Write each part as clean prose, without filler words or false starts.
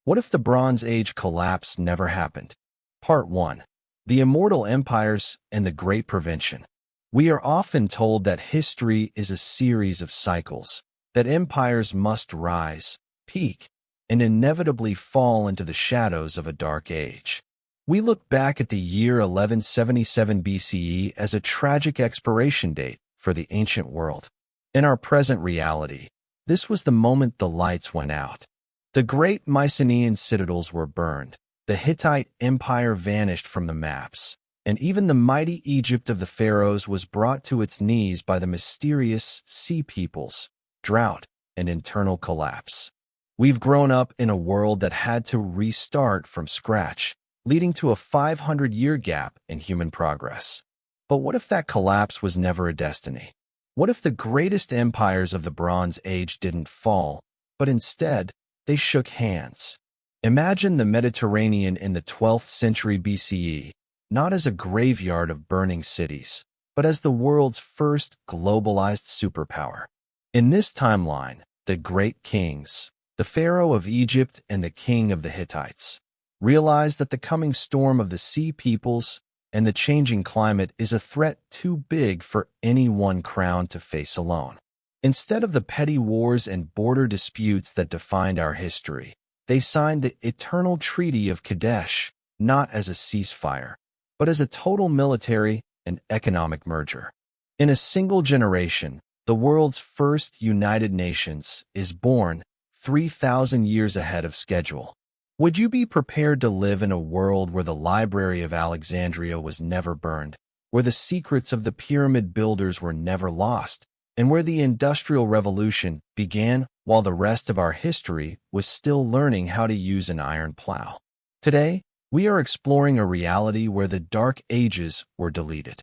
What if the Bronze Age collapse never happened? Part 1. The Immortal Empires and the Great Prevention. We are often told that history is a series of cycles, that empires must rise, peak, and inevitably fall into the shadows of a dark age. We look back at the year 1177 BCE as a tragic expiration date for the ancient world. In our present reality, this was the moment the lights went out. The great Mycenaean citadels were burned, the Hittite Empire vanished from the maps, and even the mighty Egypt of the pharaohs was brought to its knees by the mysterious sea peoples, drought, and internal collapse. We've grown up in a world that had to restart from scratch, leading to a 500-year gap in human progress. But what if that collapse was never a destiny? What if the greatest empires of the Bronze Age didn't fall, but instead, they shook hands? Imagine the Mediterranean in the 12th century BCE, not as a graveyard of burning cities, but as the world's first globalized superpower. In this timeline, the great kings, the Pharaoh of Egypt and the king of the Hittites, realized that the coming storm of the sea peoples and the changing climate is a threat too big for any one crown to face alone. Instead of the petty wars and border disputes that defined our history, they signed the Eternal Treaty of Kadesh, not as a ceasefire, but as a total military and economic merger. In a single generation, the world's first United Nations is born 3,000 years ahead of schedule. Would you be prepared to live in a world where the Library of Alexandria was never burned, where the secrets of the pyramid builders were never lost, and where the Industrial Revolution began while the rest of our history was still learning how to use an iron plow? Today, we are exploring a reality where the Dark Ages were deleted.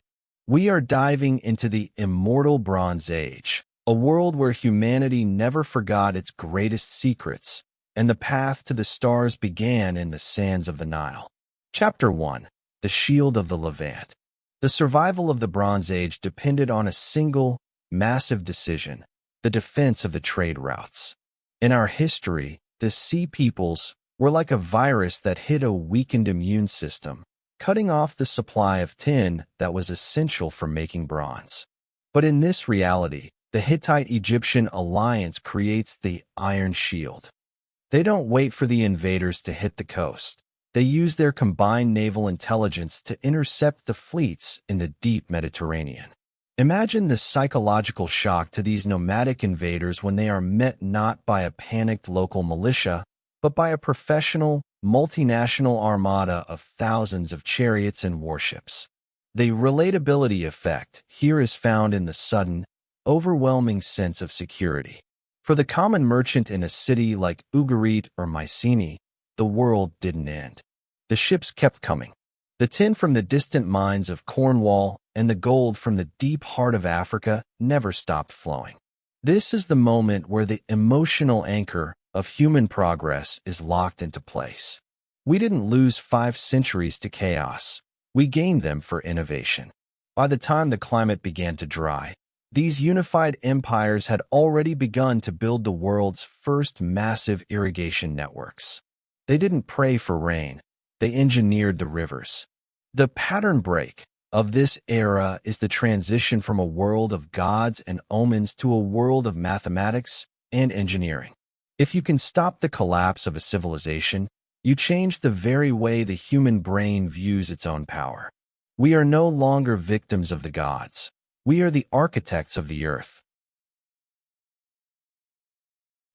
We are diving into the immortal Bronze Age, a world where humanity never forgot its greatest secrets, and the path to the stars began in the sands of the Nile. Chapter 1. The Shield of the Levant. The survival of the Bronze Age depended on a single, massive decision: the defense of the trade routes. In our history, the sea peoples were like a virus that hit a weakened immune system, cutting off the supply of tin that was essential for making bronze. But in this reality, the Hittite-Egyptian alliance creates the Iron Shield. They don't wait for the invaders to hit the coast. They use their combined naval intelligence to intercept the fleets in the deep Mediterranean. Imagine the psychological shock to these nomadic invaders when they are met not by a panicked local militia, but by a professional, multinational armada of thousands of chariots and warships. The relatability effect here is found in the sudden, overwhelming sense of security. For the common merchant in a city like Ugarit or Mycenae, the world didn't end. The ships kept coming. The tin from the distant mines of Cornwall and the gold from the deep heart of Africa never stopped flowing. This is the moment where the emotional anchor of human progress is locked into place. We didn't lose 5 centuries to chaos. We gained them for innovation. By the time the climate began to dry, these unified empires had already begun to build the world's first massive irrigation networks. They didn't pray for rain. They engineered the rivers. The pattern break of this era is the transition from a world of gods and omens to a world of mathematics and engineering. If you can stop the collapse of a civilization, you change the very way the human brain views its own power. We are no longer victims of the gods. We are the architects of the earth.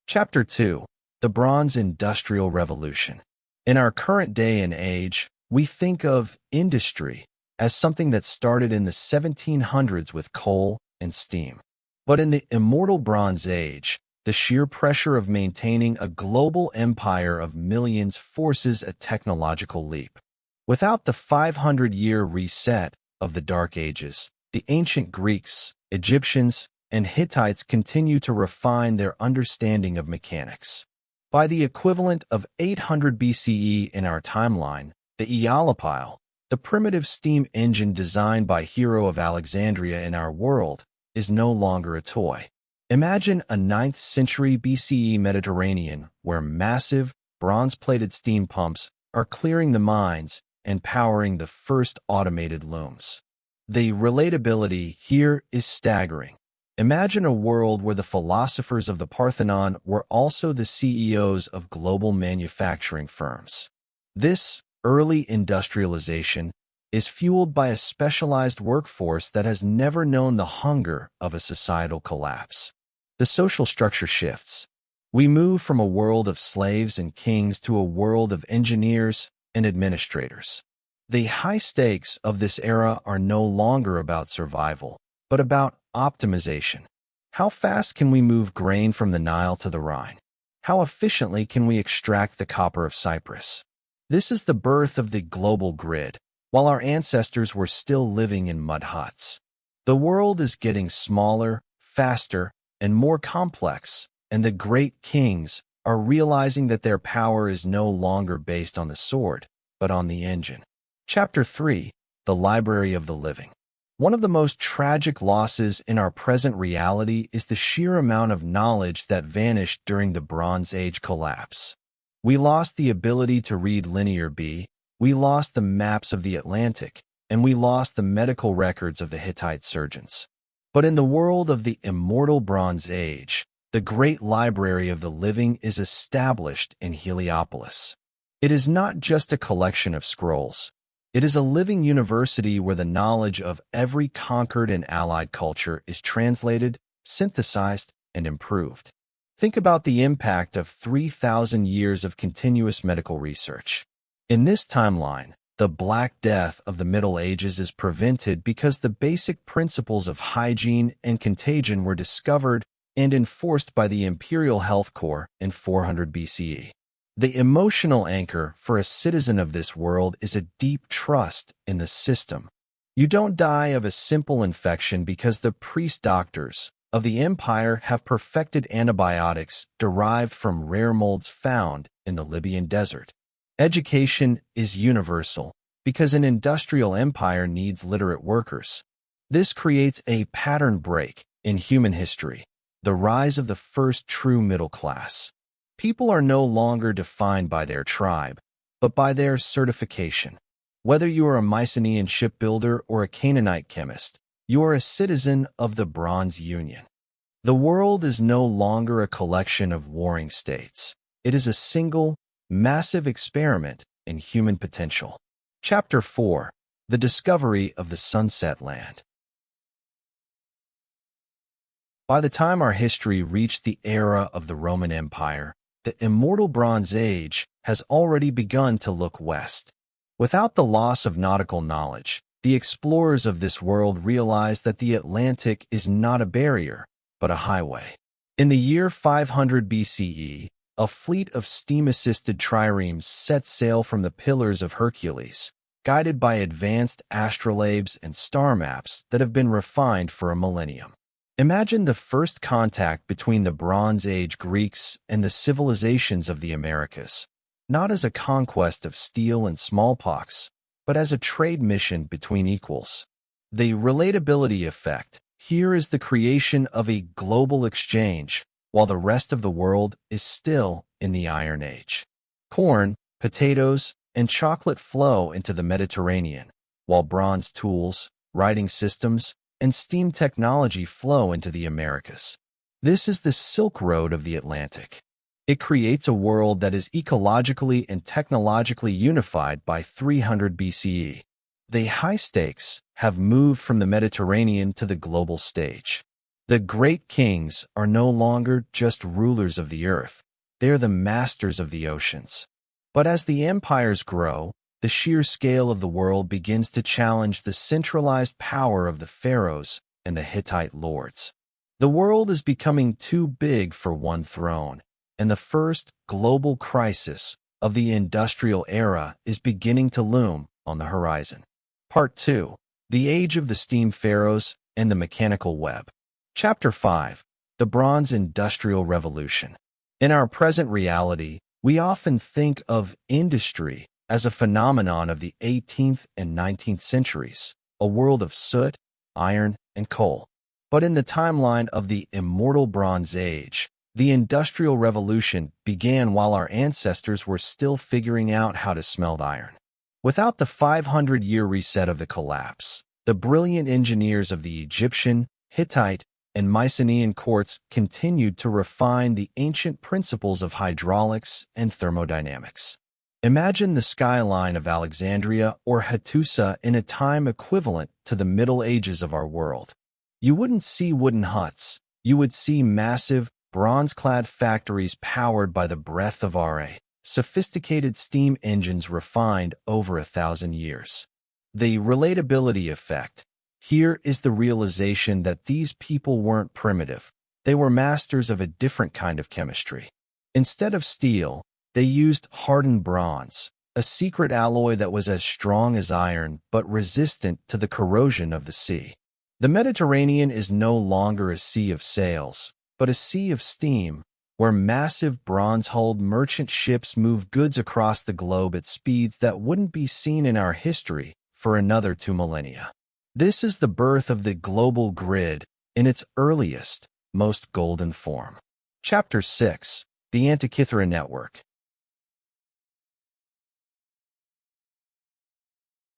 Chapter 2. The Bronze Industrial Revolution. In our current day and age, we think of industry as something that started in the 1700s with coal and steam. But in the immortal Bronze Age, the sheer pressure of maintaining a global empire of millions forces a technological leap. Without the 500-year reset of the Dark Ages, the ancient Greeks, Egyptians, and Hittites continue to refine their understanding of mechanics. By the equivalent of 800 BCE in our timeline, the Eolipile, the primitive steam engine designed by Hero of Alexandria in our world, is no longer a toy. Imagine a 9th century BCE Mediterranean where massive, bronze-plated steam pumps are clearing the mines and powering the first automated looms. The relatability here is staggering. Imagine a world where the philosophers of the Parthenon were also the CEOs of global manufacturing firms. This early industrialization is fueled by a specialized workforce that has never known the hunger of a societal collapse. The social structure shifts. We move from a world of slaves and kings to a world of engineers and administrators. The high stakes of this era are no longer about survival, but about optimization. How fast can we move grain from the Nile to the Rhine? How efficiently can we extract the copper of Cyprus? This is the birth of the global grid, while our ancestors were still living in mud huts. The world is getting smaller, faster, and more complex, and the great kings are realizing that their power is no longer based on the sword, but on the engine. Chapter 3: The Library of the Living. One of the most tragic losses in our present reality is the sheer amount of knowledge that vanished during the Bronze Age collapse. We lost the ability to read Linear B, we lost the maps of the Atlantic, and we lost the medical records of the Hittite surgeons. But in the world of the immortal Bronze Age, the great library of the living is established in Heliopolis. It is not just a collection of scrolls. It is a living university where the knowledge of every conquered and allied culture is translated, synthesized, and improved. Think about the impact of 3,000 years of continuous medical research. In this timeline, the Black Death of the Middle Ages is prevented because the basic principles of hygiene and contagion were discovered and enforced by the Imperial Health Corps in 400 BCE. The emotional anchor for a citizen of this world is a deep trust in the system. You don't die of a simple infection because the priest-doctors of the empire have perfected antibiotics derived from rare molds found in the Libyan desert. Education is universal because an industrial empire needs literate workers. This creates a pattern break in human history, the rise of the first true middle class. People are no longer defined by their tribe, but by their certification. Whether you are a Mycenaean shipbuilder or a Canaanite chemist, you are a citizen of the Bronze Union. The world is no longer a collection of warring states. It is a single, massive experiment in human potential. Chapter 4: The Discovery of the Sunset Land. By the time our history reached the era of the Roman Empire, the immortal Bronze Age has already begun to look west. Without the loss of nautical knowledge, the explorers of this world realized that the Atlantic is not a barrier, but a highway. In the year 500 BCE, a fleet of steam-assisted triremes set sail from the Pillars of Hercules, guided by advanced astrolabes and star maps that have been refined for a millennium. Imagine the first contact between the Bronze Age Greeks and the civilizations of the Americas, not as a conquest of steel and smallpox, but as a trade mission between equals. The relatability effect here is the creation of a global exchange, while the rest of the world is still in the Iron Age. Corn, potatoes, and chocolate flow into the Mediterranean, while bronze tools, writing systems, and steam technology flow into the Americas. This is the Silk Road of the Atlantic. It creates a world that is ecologically and technologically unified by 300 BCE. The high stakes have moved from the Mediterranean to the global stage. The great kings are no longer just rulers of the earth. They are the masters of the oceans. But as the empires grow, the sheer scale of the world begins to challenge the centralized power of the pharaohs and the Hittite lords. The world is becoming too big for one throne, and the first global crisis of the industrial era is beginning to loom on the horizon. Part 2: The Age of the Steam Pharaohs and the Mechanical Web. Chapter 5: The Bronze Industrial Revolution. In our present reality, we often think of industry as a phenomenon of the 18th and 19th centuries, a world of soot, iron, and coal. But in the timeline of the immortal Bronze Age, The Industrial Revolution began while our ancestors were still figuring out how to smelt iron. Without the 500-year reset of the collapse, the brilliant engineers of the Egyptian, Hittite, and Mycenaean courts continued to refine the ancient principles of hydraulics and thermodynamics. Imagine the skyline of Alexandria or Hattusa in a time equivalent to the Middle Ages of our world. You wouldn't see wooden huts. You would see massive, bronze-clad factories powered by the breath of Ra, sophisticated steam engines refined over 1,000 years. The relatability effect. Here is the realization that these people weren't primitive. They were masters of a different kind of chemistry. Instead of steel, they used hardened bronze, a secret alloy that was as strong as iron but resistant to the corrosion of the sea. The Mediterranean is no longer a sea of sails, but a sea of steam, where massive bronze-hulled merchant ships move goods across the globe at speeds that wouldn't be seen in our history for another 2 millennia. This is the birth of the global grid in its earliest, most golden form. Chapter 6. The Antikythera Network.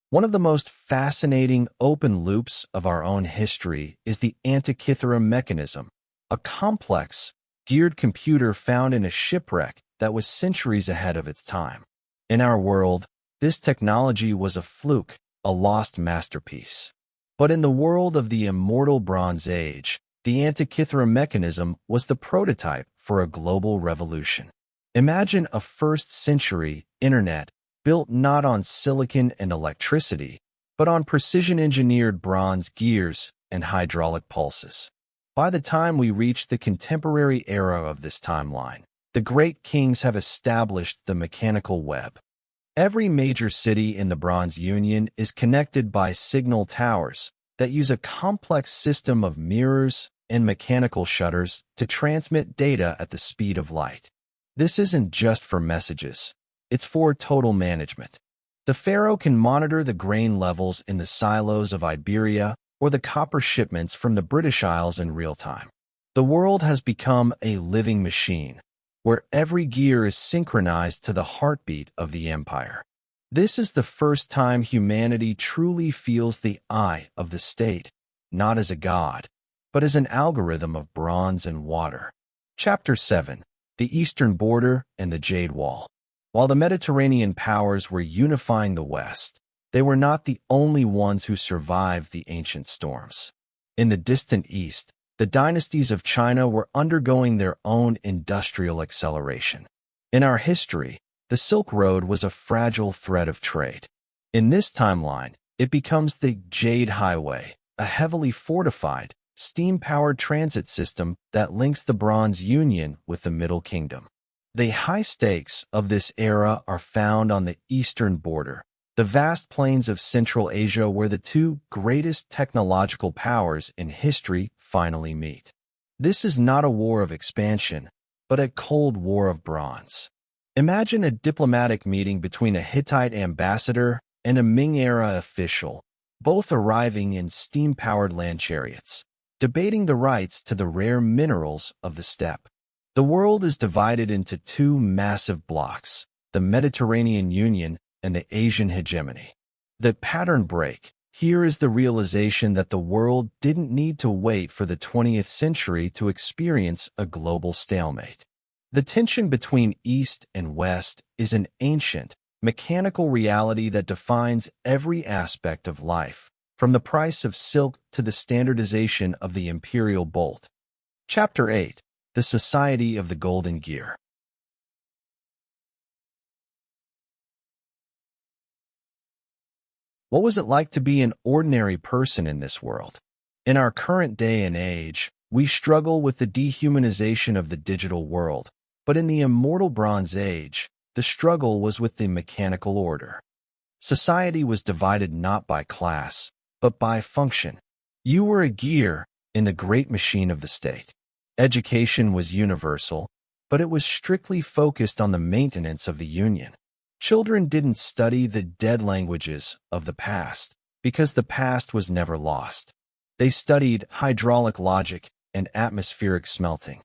One of the most fascinating open loops of our own history is the Antikythera mechanism, a complex, geared computer found in a shipwreck that was centuries ahead of its time. In our world, this technology was a fluke, a lost masterpiece. But in the world of the immortal Bronze Age, the Antikythera mechanism was the prototype for a global revolution. Imagine a first-century internet built not on silicon and electricity, but on precision-engineered bronze gears and hydraulic pulses. By the time we reach the contemporary era of this timeline, the great kings have established the mechanical web. Every major city in the Bronze Union is connected by signal towers that use a complex system of mirrors and mechanical shutters to transmit data at the speed of light. This isn't just for messages. It's for total management. The pharaoh can monitor the grain levels in the silos of Iberia or the copper shipments from the British Isles in real time. The world has become a living machine, where every gear is synchronized to the heartbeat of the empire. This is the first time humanity truly feels the eye of the state, not as a god, but as an algorithm of bronze and water. Chapter 7. The Eastern Border and the Jade Wall. While the Mediterranean powers were unifying the West, they were not the only ones who survived the ancient storms. In the distant East, the dynasties of China were undergoing their own industrial acceleration. In our history, the Silk Road was a fragile thread of trade. In this timeline, it becomes the Jade Highway, a heavily fortified, steam-powered transit system that links the Bronze Union with the Middle Kingdom. The high stakes of this era are found on the eastern border, the vast plains of Central Asia where the two greatest technological powers in history finally meet. This is not a war of expansion, but a cold war of bronze. Imagine a diplomatic meeting between a Hittite ambassador and a Ming-era official, both arriving in steam-powered land chariots, debating the rights to the rare minerals of the steppe. The world is divided into two massive blocks, the Mediterranean Union and the Asian hegemony. The pattern break. Here is the realization that the world didn't need to wait for the 20th century to experience a global stalemate. The tension between East and West is an ancient, mechanical reality that defines every aspect of life, from the price of silk to the standardization of the imperial bolt. Chapter 8. The Society of the Golden Gear. What was it like to be an ordinary person in this world? In our current day and age, we struggle with the dehumanization of the digital world, but in the immortal Bronze Age, the struggle was with the mechanical order. Society was divided not by class, but by function. You were a gear in the great machine of the state. Education was universal, but it was strictly focused on the maintenance of the Union. Children didn't study the dead languages of the past because the past was never lost. They studied hydraulic logic and atmospheric smelting.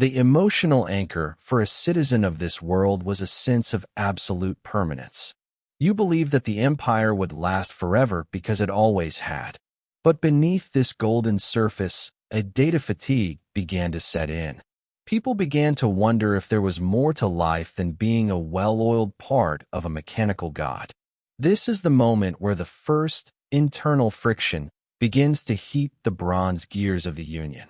The emotional anchor for a citizen of this world was a sense of absolute permanence. You believed that the empire would last forever because it always had. But beneath this golden surface, a data fatigue began to set in. People began to wonder if there was more to life than being a well-oiled part of a mechanical god. This is the moment where the first internal friction begins to heat the bronze gears of the Union.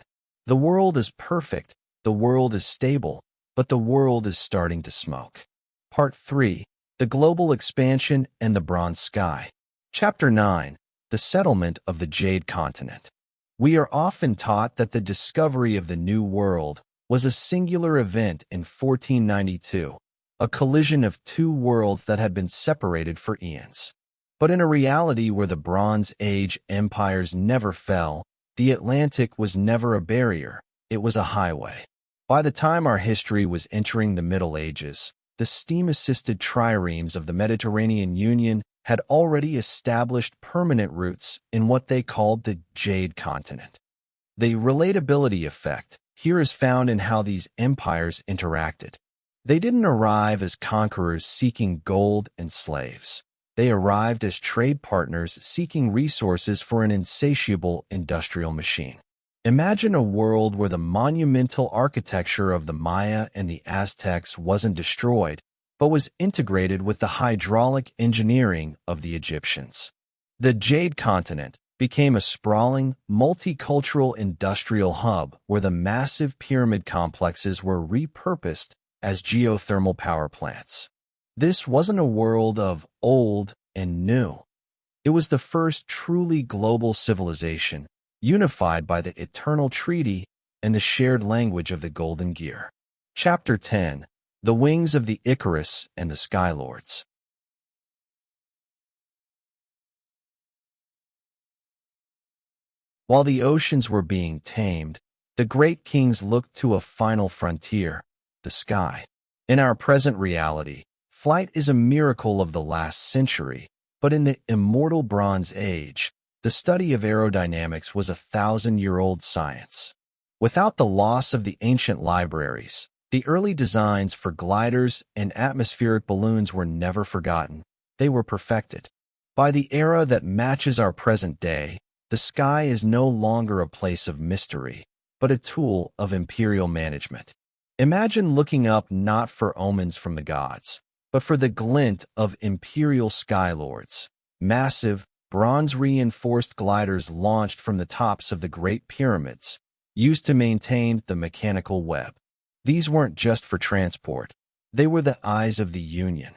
The world is perfect, the world is stable, but the world is starting to smoke. Part 3. The Global Expansion and the Bronze Sky. Chapter 9. The Settlement of the Jade Continent. We are often taught that the discovery of the New World was a singular event in 1492, a collision of two worlds that had been separated for eons. But in a reality where the Bronze Age empires never fell, the Atlantic was never a barrier, it was a highway. By the time our history was entering the Middle Ages, the steam-assisted triremes of the Mediterranean Union had already established permanent roots in what they called the Jade Continent. The relatability effect here is found in how these empires interacted. They didn't arrive as conquerors seeking gold and slaves. They arrived as trade partners seeking resources for an insatiable industrial machine. Imagine a world where the monumental architecture of the Maya and the Aztecs wasn't destroyed, but was integrated with the hydraulic engineering of the Egyptians. The Jade Continent became a sprawling, multicultural industrial hub where the massive pyramid complexes were repurposed as geothermal power plants. This wasn't a world of old and new. It was the first truly global civilization, unified by the eternal treaty and the shared language of the Golden Gear. Chapter 10. The Wings of the Icarus and the Skylords. While the oceans were being tamed, the great kings looked to a final frontier, the sky. In our present reality, flight is a miracle of the last century, but in the immortal Bronze Age, the study of aerodynamics was a 1,000-year-old science. Without the loss of the ancient libraries, the early designs for gliders and atmospheric balloons were never forgotten. They were perfected. By the era that matches our present day, the sky is no longer a place of mystery, but a tool of imperial management. Imagine looking up not for omens from the gods, but for the glint of imperial skylords, massive, bronze-reinforced gliders launched from the tops of the Great Pyramids, used to maintain the mechanical web. These weren't just for transport. They were the eyes of the Union.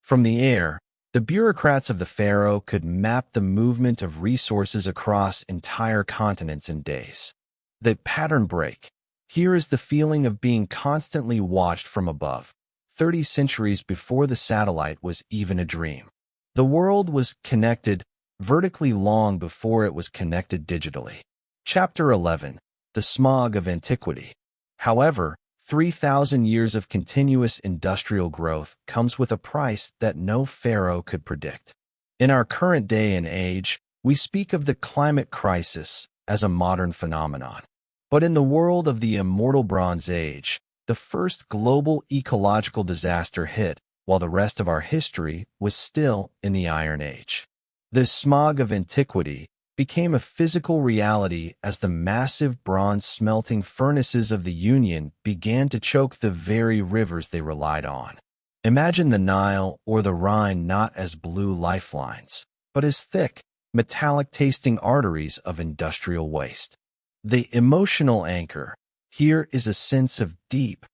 From the air, the bureaucrats of the pharaoh could map the movement of resources across entire continents in days. The pattern break. Here is the feeling of being constantly watched from above, 30 centuries before the satellite was even a dream. The world was connected vertically long before it was connected digitally. Chapter 11. The Smog of Antiquity. However, 3,000 years of continuous industrial growth comes with a price that no pharaoh could predict. In our current day and age, we speak of the climate crisis as a modern phenomenon. But in the world of the immortal Bronze Age, the first global ecological disaster hit while the rest of our history was still in the Iron Age. The smog of antiquity became a physical reality as the massive bronze smelting furnaces of the Union began to choke the very rivers they relied on. Imagine the Nile or the Rhine not as blue lifelines, but as thick, metallic-tasting arteries of industrial waste. The emotional anchor here is a sense of deep,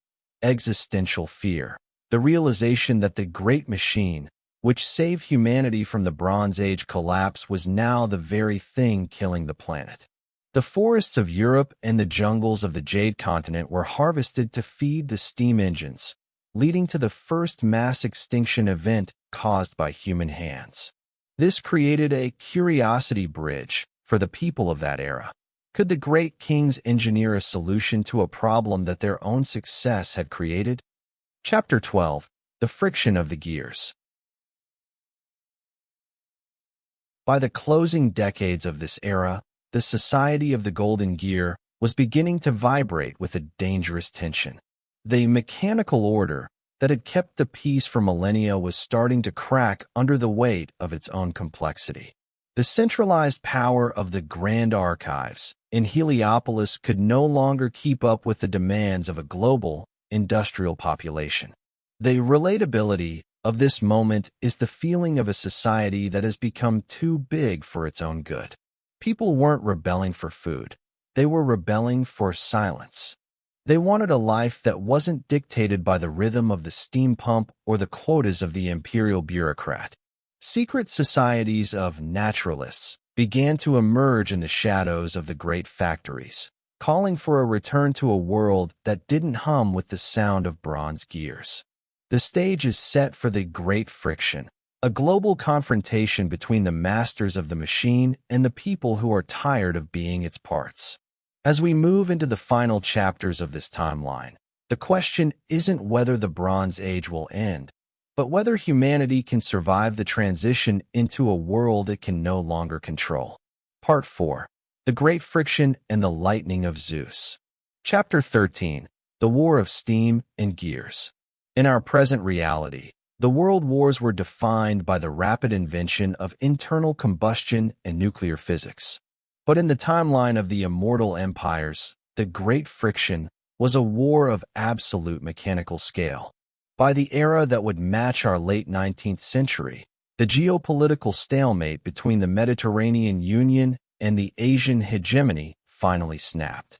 existential fear, the realization that the great machine, which saved humanity from the Bronze Age collapse, was now the very thing killing the planet. The forests of Europe and the jungles of the Jade Continent were harvested to feed the steam engines, leading to the first mass extinction event caused by human hands. This created a curiosity bridge for the people of that era. Could the great kings engineer a solution to a problem that their own success had created? Chapter 12. The Friction of the Gears. By the closing decades of this era, the Society of the Golden Gear was beginning to vibrate with a dangerous tension. The mechanical order that had kept the peace for millennia was starting to crack under the weight of its own complexity. The centralized power of the Grand Archives in Heliopolis could no longer keep up with the demands of a global, industrial population. The relatability of this moment is the feeling of a society that has become too big for its own good. People weren't rebelling for food. They were rebelling for silence. They wanted a life that wasn't dictated by the rhythm of the steam pump or the quotas of the imperial bureaucrat. Secret societies of naturalists began to emerge in the shadows of the great factories, calling for a return to a world that didn't hum with the sound of bronze gears. The stage is set for the Great Friction, a global confrontation between the masters of the machine and the people who are tired of being its parts. As we move into the final chapters of this timeline, the question isn't whether the Bronze Age will end, but whether humanity can survive the transition into a world it can no longer control. Part 4. The Great Friction and the Lightning of Zeus. Chapter 13. The War of Steam and Gears. In our present reality, the world wars were defined by the rapid invention of internal combustion and nuclear physics. But in the timeline of the immortal empires, the Great Friction was a war of absolute mechanical scale. By the era that would match our late 19th century, the geopolitical stalemate between the Mediterranean Union and the Asian hegemony finally snapped.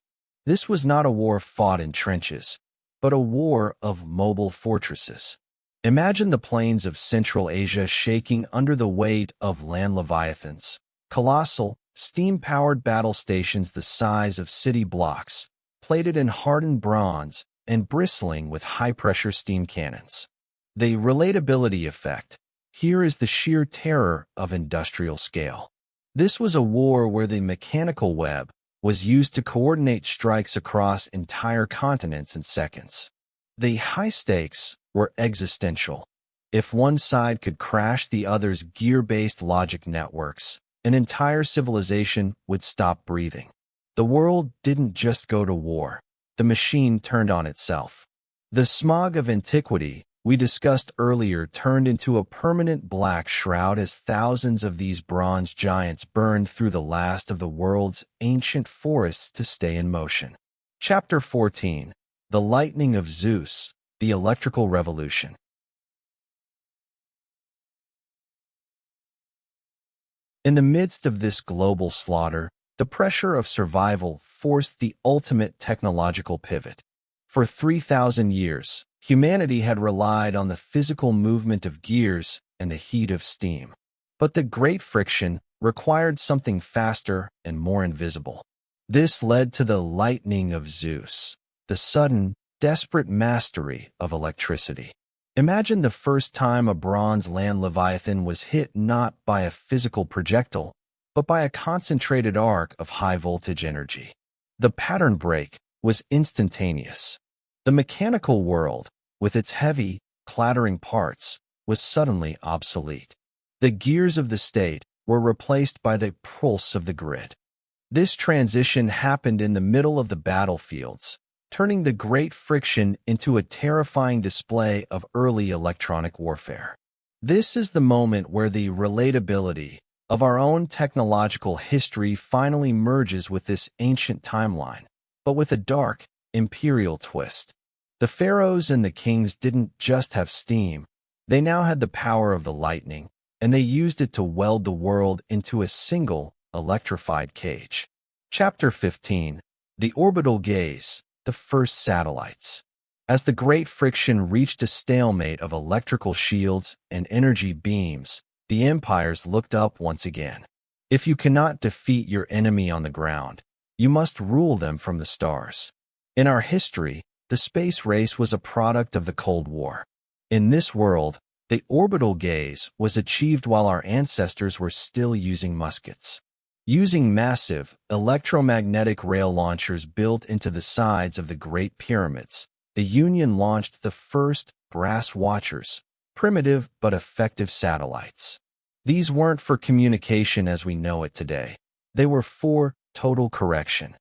This was not a war fought in trenches, but a war of mobile fortresses. Imagine the plains of Central Asia shaking under the weight of land leviathans, colossal, steam-powered battle stations the size of city blocks, plated in hardened bronze and bristling with high-pressure steam cannons. The relatability effect. Here is the sheer terror of industrial scale. This was a war where the mechanical web was used to coordinate strikes across entire continents in seconds. The high stakes were existential. If one side could crash the other's gear-based logic networks, an entire civilization would stop breathing. The world didn't just go to war. The machine turned on itself. The smog of antiquity we discussed earlier turned into a permanent black shroud as thousands of these bronze giants burned through the last of the world's ancient forests to stay in motion. Chapter 14. The Lightning of Zeus, the Electrical Revolution. In the midst of this global slaughter, the pressure of survival forced the ultimate technological pivot. For 3,000 years, humanity had relied on the physical movement of gears and the heat of steam. But the Great Friction required something faster and more invisible. This led to the lightning of Zeus, the sudden, desperate mastery of electricity. Imagine the first time a bronze land leviathan was hit not by a physical projectile, but by a concentrated arc of high-voltage energy. The pattern break was instantaneous. The mechanical world, with its heavy, clattering parts, was suddenly obsolete. The gears of the state were replaced by the pulse of the grid. This transition happened in the middle of the battlefields, turning the Great Friction into a terrifying display of early electronic warfare. This is the moment where the relatability of our own technological history finally merges with this ancient timeline, but with a dark, imperial twist. The pharaohs and the kings didn't just have steam, they now had the power of the lightning, and they used it to weld the world into a single, electrified cage. Chapter 15. The Orbital Gaze, the First Satellites. As the Great Friction reached a stalemate of electrical shields and energy beams, the empires looked up once again. If you cannot defeat your enemy on the ground, you must rule them from the stars. In our history, the space race was a product of the Cold War. In this world, the orbital gaze was achieved while our ancestors were still using muskets. Using massive, electromagnetic rail launchers built into the sides of the Great Pyramids, the Union launched the first brass watchers, primitive but effective satellites. These weren't for communication as we know it today. They were for total correction.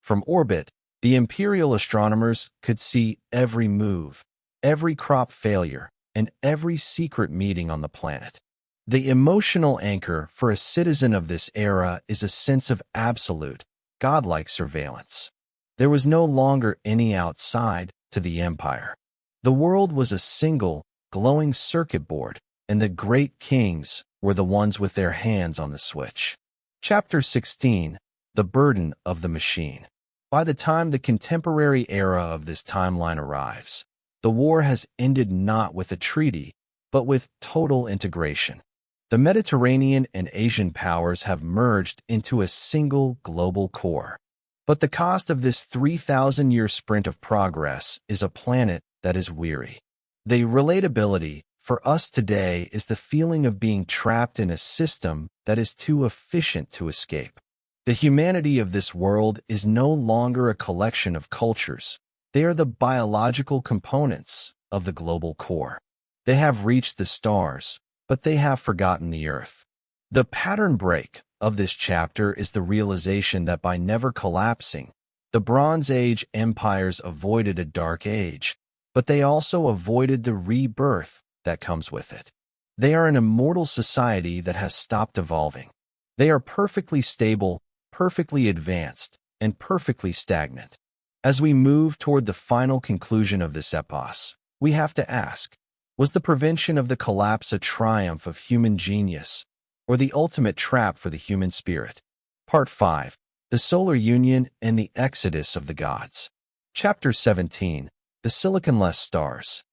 From orbit, the imperial astronomers could see every move, every crop failure, and every secret meeting on the planet. The emotional anchor for a citizen of this era is a sense of absolute, godlike surveillance. There was no longer any outside to the empire. The world was a single, glowing circuit board, and the great kings were the ones with their hands on the switch. Chapter 16. The Burden of the Machine. By the time the contemporary era of this timeline arrives, the war has ended not with a treaty, but with total integration. The Mediterranean and Asian powers have merged into a single global core. But the cost of this 3,000-year sprint of progress is a planet that is weary. The relatability for us today is the feeling of being trapped in a system that is too efficient to escape. The humanity of this world is no longer a collection of cultures. They are the biological components of the global core. They have reached the stars, but they have forgotten the earth. The pattern break of this chapter is the realization that by never collapsing, the Bronze Age empires avoided a dark age, but they also avoided the rebirth that comes with it. They are an immortal society that has stopped evolving. They are perfectly stable, perfectly advanced, and perfectly stagnant. As we move toward the final conclusion of this epos, we have to ask, was the prevention of the collapse a triumph of human genius, or the ultimate trap for the human spirit? Part 5. The Solar Union and the Exodus of the Gods. Chapter 17. The Siliconless Stars.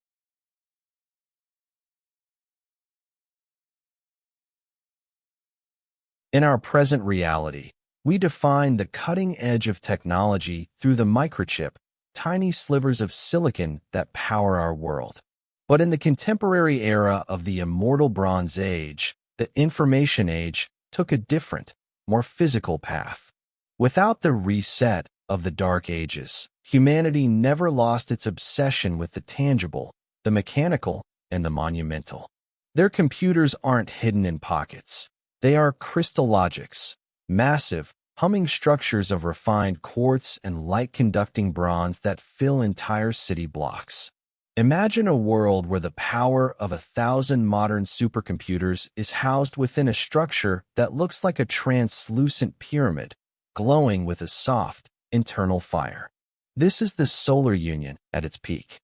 In our present reality, we define the cutting edge of technology through the microchip, tiny slivers of silicon that power our world. But in the contemporary era of the immortal Bronze Age, the Information Age took a different, more physical path. Without the reset of the Dark Ages, humanity never lost its obsession with the tangible, the mechanical, and the monumental. Their computers aren't hidden in pockets. They are crystal logics, massive, humming structures of refined quartz and light-conducting bronze that fill entire city blocks. Imagine a world where the power of 1,000 modern supercomputers is housed within a structure that looks like a translucent pyramid, glowing with a soft, internal fire. This is the Solar Union at its peak.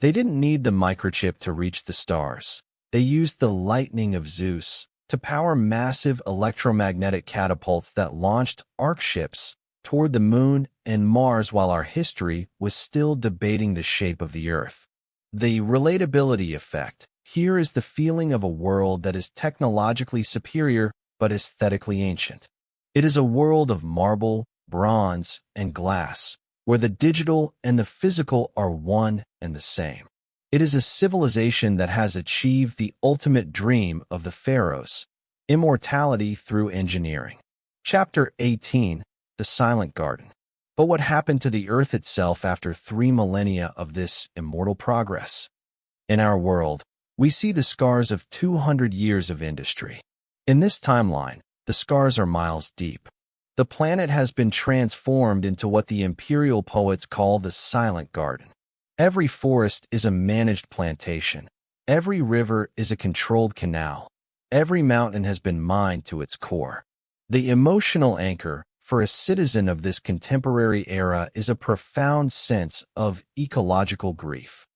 They didn't need the microchip to reach the stars. They used the lightning of Zeus to power massive electromagnetic catapults that launched arc ships toward the moon and Mars while our history was still debating the shape of the Earth. The relatability effect here is the feeling of a world that is technologically superior but aesthetically ancient. It is a world of marble, bronze, and glass, where the digital and the physical are one and the same. It is a civilization that has achieved the ultimate dream of the pharaohs, immortality through engineering. Chapter 18. The Silent Garden. But what happened to the Earth itself after 3 millennia of this immortal progress? In our world, we see the scars of 200 years of industry. In this timeline, the scars are miles deep. The planet has been transformed into what the imperial poets call the Silent Garden. Every forest is a managed plantation. Every river is a controlled canal. Every mountain has been mined to its core. The emotional anchor for a citizen of this contemporary era is a profound sense of ecological grief.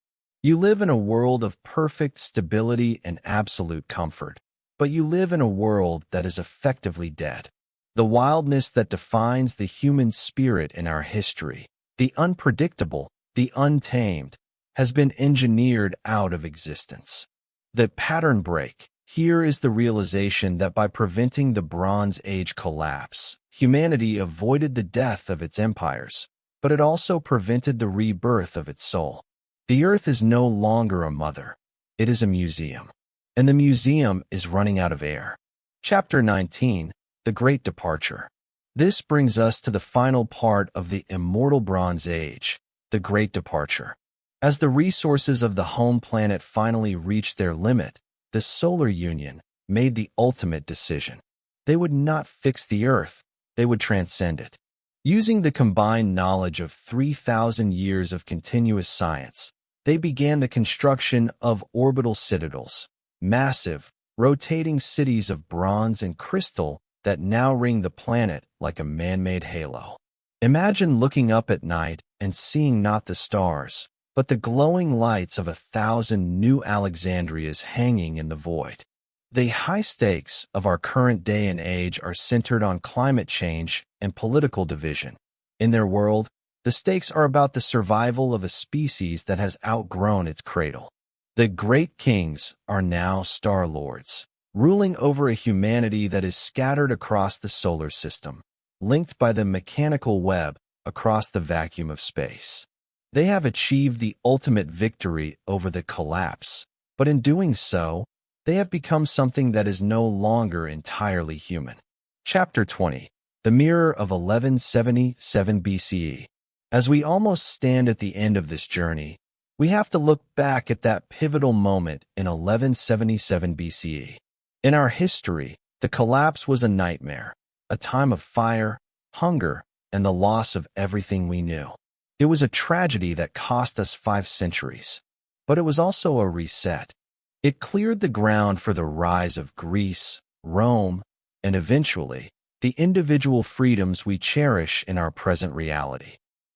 You live in a world of perfect stability and absolute comfort, but you live in a world that is effectively dead. The wildness that defines the human spirit in our history, the unpredictable, the untamed, has been engineered out of existence. The pattern break here is the realization that by preventing the Bronze Age collapse, humanity avoided the death of its empires, but it also prevented the rebirth of its soul. The Earth is no longer a mother. It is a museum. And the museum is running out of air. Chapter 19. The Great Departure. This brings us to the final part of the immortal Bronze Age, the Great Departure. As the resources of the home planet finally reached their limit, the Solar Union made the ultimate decision. They would not fix the Earth, they would transcend it. Using the combined knowledge of 3,000 years of continuous science, they began the construction of orbital citadels, massive, rotating cities of bronze and crystal that now ring the planet like a man-made halo. Imagine looking up at night and seeing not the stars, but the glowing lights of 1,000 new Alexandrias hanging in the void. The high stakes of our current day and age are centered on climate change and political division. In their world, the stakes are about the survival of a species that has outgrown its cradle. The great kings are now star lords, ruling over a humanity that is scattered across the solar system, linked by the mechanical web across the vacuum of space. They have achieved the ultimate victory over the collapse, but in doing so, they have become something that is no longer entirely human. Chapter 20. The Mirror of 1177 BCE. As we almost stand at the end of this journey, we have to look back at that pivotal moment in 1177 BCE. In our history, the collapse was a nightmare, a time of fire, hunger, and the loss of everything we knew. It was a tragedy that cost us 5 centuries, but it was also a reset. It cleared the ground for the rise of Greece, Rome, and eventually, the individual freedoms we cherish in our present reality.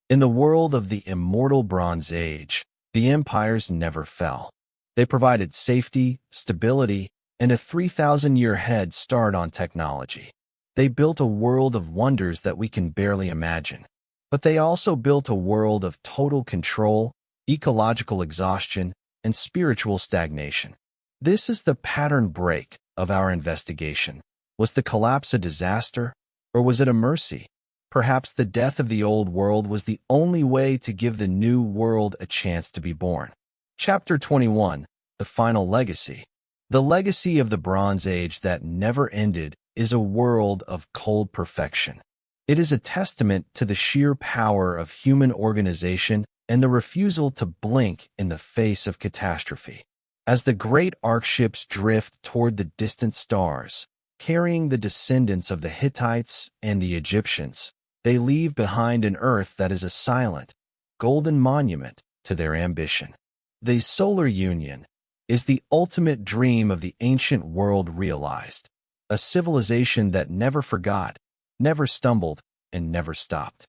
In the world of the immortal Bronze Age, the empires never fell. They provided safety, stability, and a 3,000-year head start on technology. They built a world of wonders that we can barely imagine. But they also built a world of total control, ecological exhaustion, and spiritual stagnation. This is the pattern break of our investigation. Was the collapse a disaster, or was it a mercy? Perhaps the death of the old world was the only way to give the new world a chance to be born. Chapter 21. The Final Legacy. The legacy of the Bronze Age that never ended is a world of cold perfection. It is a testament to the sheer power of human organization and the refusal to blink in the face of catastrophe. As the great ark ships drift toward the distant stars, carrying the descendants of the Hittites and the Egyptians, they leave behind an earth that is a silent, golden monument to their ambition. The Solar Union is the ultimate dream of the ancient world realized, a civilization that never forgot, never stumbled, and never stopped.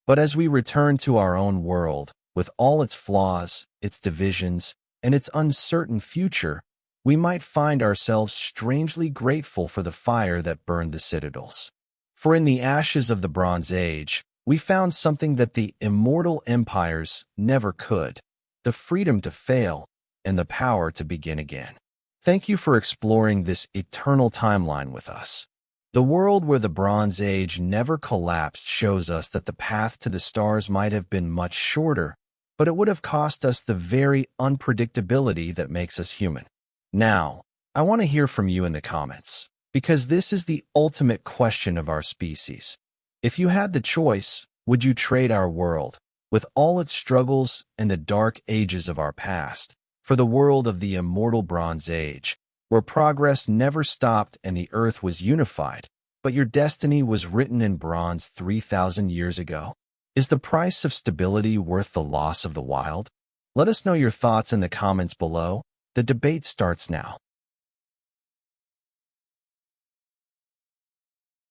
But as we return to our own world, with all its flaws, its divisions, and its uncertain future, we might find ourselves strangely grateful for the fire that burned the citadels. For in the ashes of the Bronze Age, we found something that the immortal empires never could: the freedom to fail and the power to begin again. Thank you for exploring this eternal timeline with us. The world where the Bronze Age never collapsed shows us that the path to the stars might have been much shorter, but it would have cost us the very unpredictability that makes us human. Now, I want to hear from you in the comments, because this is the ultimate question of our species. If you had the choice, would you trade our world, with all its struggles and the dark ages of our past, for the world of the immortal Bronze Age, where progress never stopped and the earth was unified, but your destiny was written in bronze 3,000 years ago? Is the price of stability worth the loss of the wild? Let us know your thoughts in the comments below. The debate starts now.